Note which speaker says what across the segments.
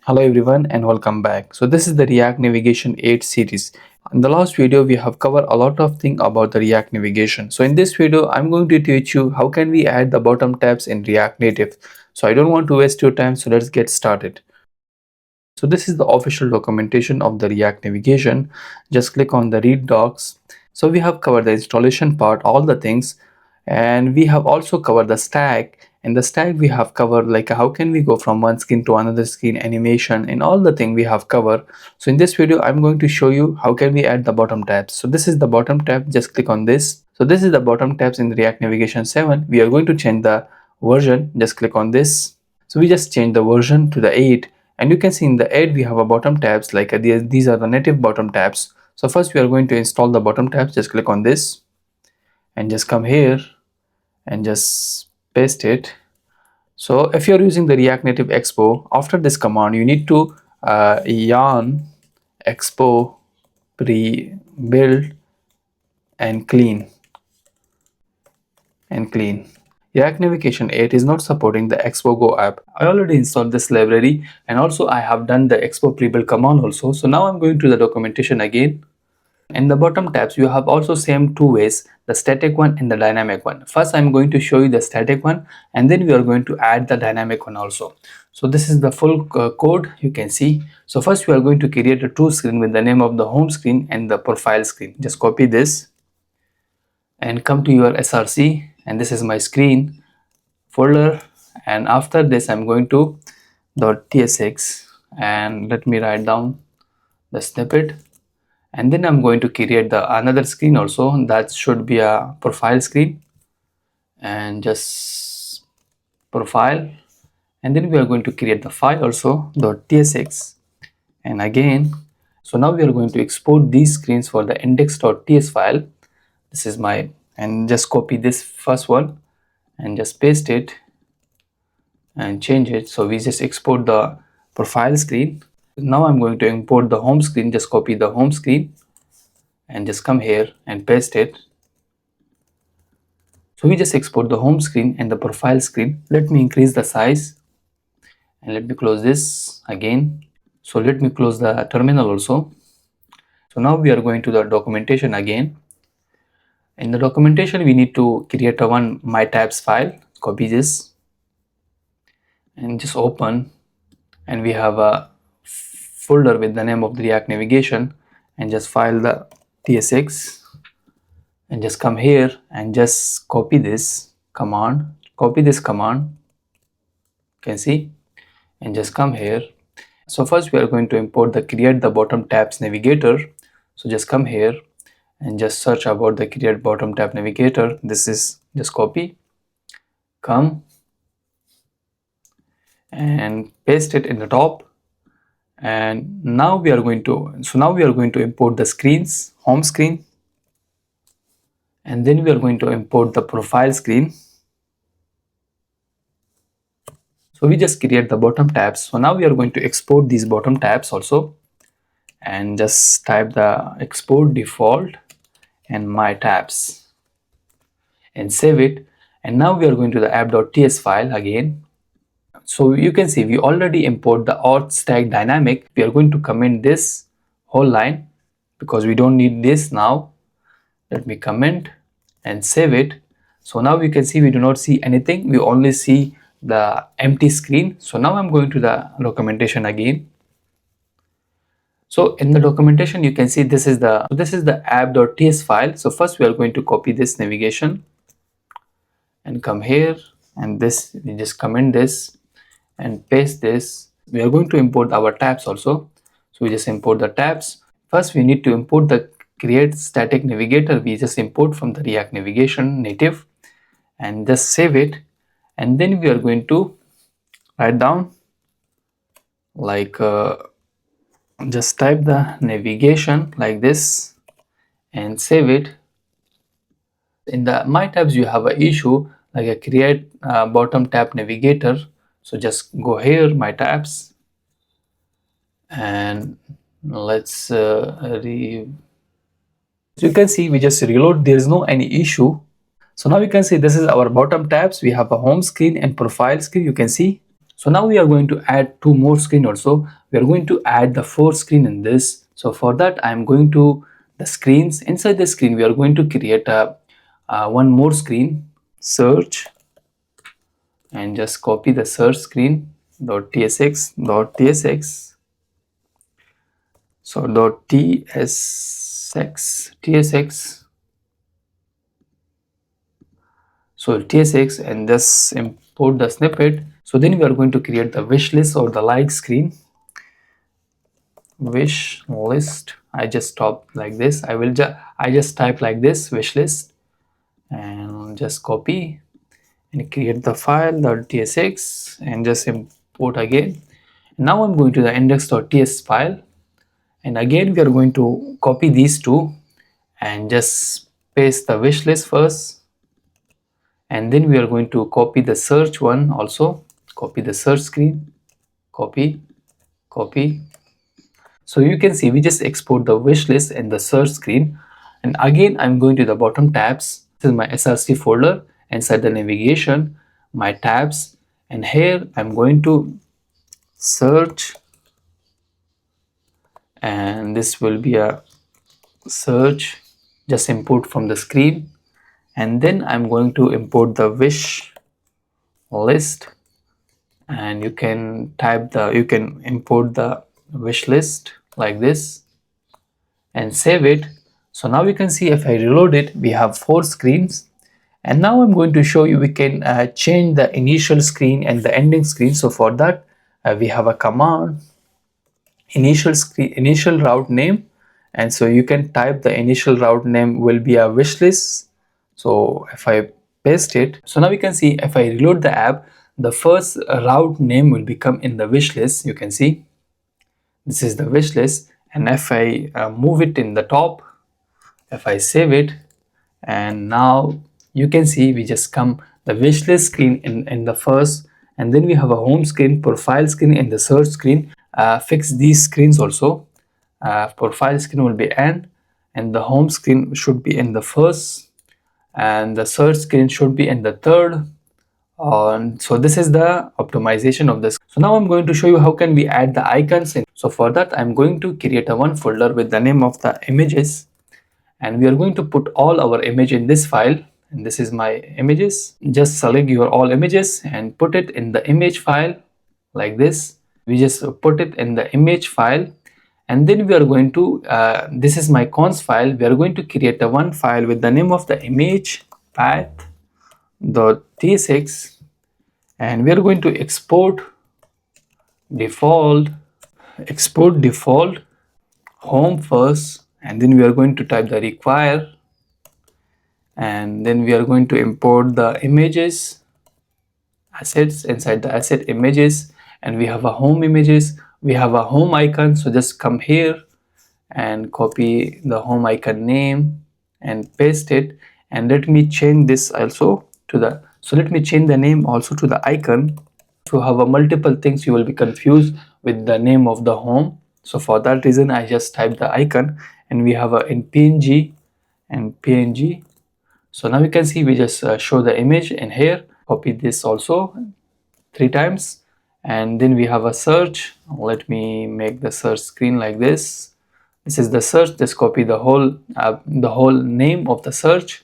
Speaker 1: Hello everyone and welcome back. So this is the React Navigation 8 series. In the last video we have covered a lot of things about the React Navigation. So in this video I'm going to teach you how can we add the bottom tabs in React Native. So I don't want to waste your time, so let's get started. So this is the official documentation of the React Navigation. Just click on the read docs. So we have covered the installation part, all the things, and we have also covered the stack. In the stack we have covered like how can we go from one screen to another screen, animation, and all the thing we have covered. So in this video I'm going to show you how can we add the bottom tabs. So this is the bottom tab, just click on this. So this is the bottom tabs in React Navigation 7. We are going to change the version, just click on this. So we just change the version to the 8, and you can see in the 8 we have a bottom tabs like these are the native bottom tabs. So first we are going to install the bottom tabs. Just click on this and just come here and just paste it. So if you're using the React Native Expo, after this command you need to yarn expo pre-build and clean. React Navigation 8 is not supporting the Expo Go app. I already installed this library, and also I have done the Expo pre-build command also. So now I'm going to the documentation again. In the bottom tabs you have also same two ways, the static one and the dynamic one. First I'm going to show you the static one, and then we are going to add the dynamic one also. So this is the full code you can see. So first we are going to create a two screen with the name of the home screen and the profile screen. Just copy this and come to your src, and this is my screen folder, and after this I'm going to .tsx, and let me write down the snippet, and then I'm going to create the another screen also that should be a profile screen, and just profile, and then we are going to create the file also .tsx, and again. So now we are going to export these screens for the index.ts file. This is my, and just copy this first one and just paste it and change it. So we just export the profile screen. Now I'm going to import the home screen. Just copy the home screen and just come here and paste it. So we just export the home screen and the profile screen. Let me increase the size and let me close this again. So let me close the terminal also. So now we are going to the documentation again. In the documentation we need to create a one my tabs file. Copy this and just open, and we have a folder with the name of the React Navigation, and just file the tsx, and just come here and just copy this command, you can see, and just come here. So first we are going to import the create the bottom tabs navigator. So just come here and just search about the create bottom tab navigator. This is, just copy, come and paste it in the top. And now we are going to import the screens, home screen, and then we are going to import the profile screen. So we just create the bottom tabs. So now we are going to export these bottom tabs also, and just type the export default and my tabs and save it. And now we are going to the app.ts file again. So you can see we already import the auth stack dynamic. We are going to comment this whole line because we don't need this now. Let me comment and save it. So now you can see we do not see anything, we only see the empty screen. So now I'm going to the documentation again. So in the documentation you can see this is the app.ts file. So first we are going to copy this navigation and come here, and this we just comment this and paste this. We are going to import our tabs also. So we just import the tabs. First we need to import the create static navigator. We just import from the React Navigation native and just save it. And then we are going to write down like just type the navigation like this and save it. In the my tabs you have an issue like a create bottom tab navigator. So just go here, my tabs, and let's so you can see we just reload, there is no any issue. So now you can see this is our bottom tabs. We have a home screen and profile screen, you can see. So now we are going to add two more screen also. We are going to add the fourth screen in this. So for that I am going to the screens. Inside the screen we are going to create a one more screen, search, and just copy the search screen .tsx. So .tsx. So tsx, and just import the snippet. So then we are going to create the wish list or the like screen, wish list. I just stop like this. I just type like this, wish list, and just copy and create the file .tsx and just import again. Now I'm going to the index.ts file, and again we are going to copy these two and just paste the wish list first, and then we are going to copy the search one also, copy the search screen, copy. So you can see we just export the wish list and the search screen. And again I'm going to the bottom tabs. This is my src folder. Inside the navigation, my tabs, and here I'm going to search, and this will be a search, just import from the screen. And then I'm going to import the wish list, and you can import the wish list like this and save it. So now you can see if I reload it, we have four screens. And now I'm going to show you we can change the initial screen and the ending screen. So for that we have a command, initial route name, and so you can type the initial route name will be a wish list. So if I paste it, so now you can see if I reload the app, the first route name will become in the wish list. You can see this is the wish list, and if I move it in the top, if I save it, and now you can see we just come the wish list screen in the first, and then we have a home screen, profile screen, and the search screen. Fix these screens also. Profile screen will be n, and the home screen should be in the first, and the search screen should be in the third. So this is the optimization of this. So now I'm going to show you how can we add the icons in. So for that I'm going to create a one folder with the name of the images, and we are going to put all our image in this file, and this is my images. Just select your all images and put it in the image file like this. We just put it in the image file, and then we are going to this is my cons file. We are going to create a one file with the name of the image path.tsx, and we are going to export default home first, and then we are going to type the require, and then we are going to import the images assets inside the asset images, and we have a home images, we have a home icon. So just come here and copy the home icon name and paste it, and let me change this also to the, so let me change the name also to the icon. If you have a multiple things, you will be confused with the name of the home. So for that reason I just type the icon, and we have a in png and png. So now you can see we just show the image in here, copy this also 3 times, and then we have a search. Let me make the search screen like this. This is the search. Just copy the whole name of the search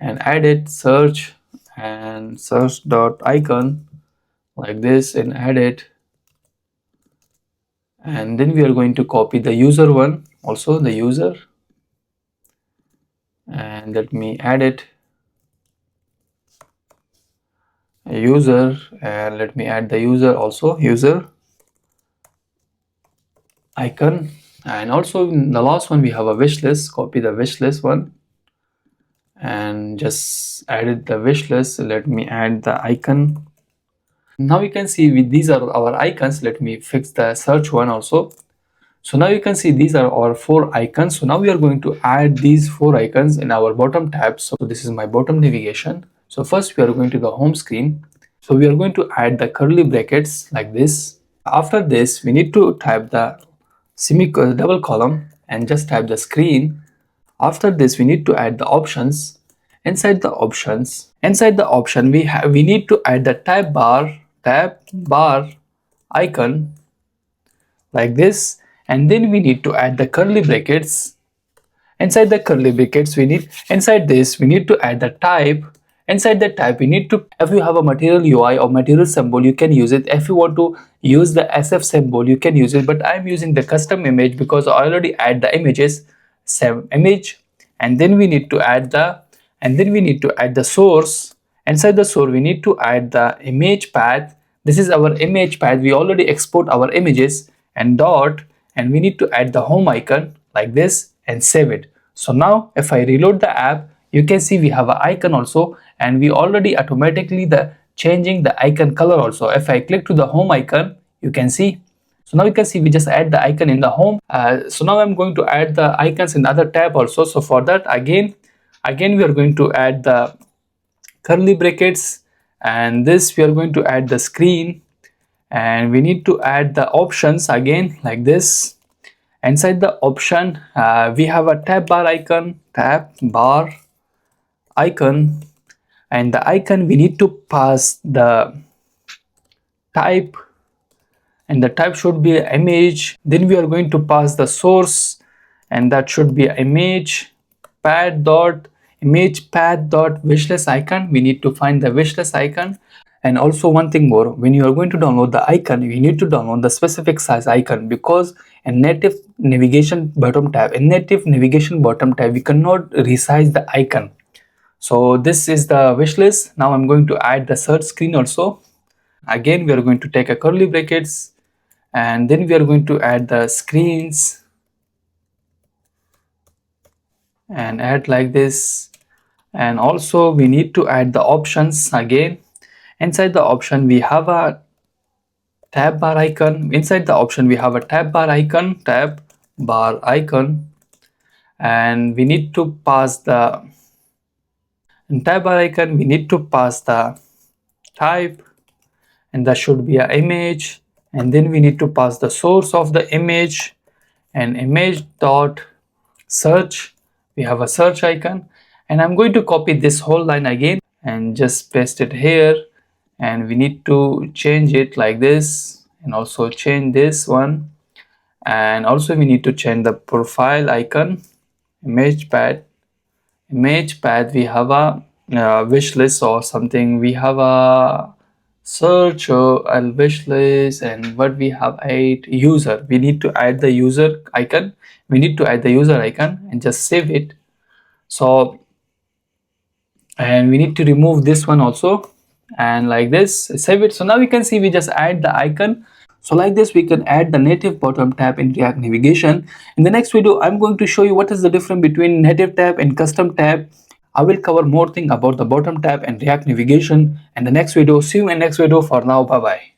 Speaker 1: and add it, search and search dot icon like this, and add it. And then we are going to copy the user one also, the user, and let me add it, a user, and let me add the user also, user icon. And also in the last one we have a wish list. Copy the wish list one and just added the wish list. Let me add the icon. Now you can see these are our icons. Let me fix the search one also. So now you can see these are our 4 icons. So now we are going to add these 4 icons in our bottom tab. So this is my bottom navigation. So first we are going to the home screen. So we are going to add the curly brackets like this. After this we need to type the double column and just type the screen. After this we need to add the options. Inside the option we need to add the type bar tab bar icon like this, and then we need to add the curly brackets. Inside the curly brackets inside this we need to add the type. Inside the type we need to, if you have a material UI or material symbol, you can use it. If you want to use the SF symbol, you can use it, but I'm using the custom image because I already add the images, save image. And then we need to add the source. Inside the source we need to add the image path. This is our image path. We already export our images, and dot, and we need to add the home icon like this and save it. So now if I reload the app, you can see we have an icon also, and we already automatically changing the icon color also. If I click to the home icon, you can see. So now you can see we just add the icon in the home. So now I'm going to add the icons in the other tab also. So for that, again we are going to add the curly brackets, and this we are going to add the screen, and we need to add the options again like this. Inside the option we have a tab bar icon, and the icon we need to pass the type, and the type should be an image. Then we are going to pass the source, and that should be image path dot wishlist icon. We need to find the wishlist icon. And also one thing more, when you are going to download the icon, you need to download the specific size icon, because in native navigation bottom tab we cannot resize the icon. So this is the wish list. Now I'm going to add the search screen also. Again we are going to take a curly brackets, and then we are going to add the screens and add like this. And also we need to add the options again. Inside the option we have a tab bar icon. Inside the option we have a tab bar icon, and we need to pass the tab bar icon. We need to pass the type, and that should be an image. And then we need to pass the source of the image, and image dot search. We have a search icon, and I'm going to copy this whole line again and just paste it here. And we need to change it like this, and also change this one. And also we need to change the profile icon, image path. We have a wish list or something. We have a search or a wish list, and what we have 8 user. We need to add the user icon. And just save it. So, and we need to remove this one also, and like this save it. So now you can see we just add the icon. So like this we can add the native bottom tab in React Navigation. In the next video I'm going to show you what is the difference between native tab and custom tab. I will cover more thing about the bottom tab and React Navigation in the next video. See you in next video. For now, bye bye.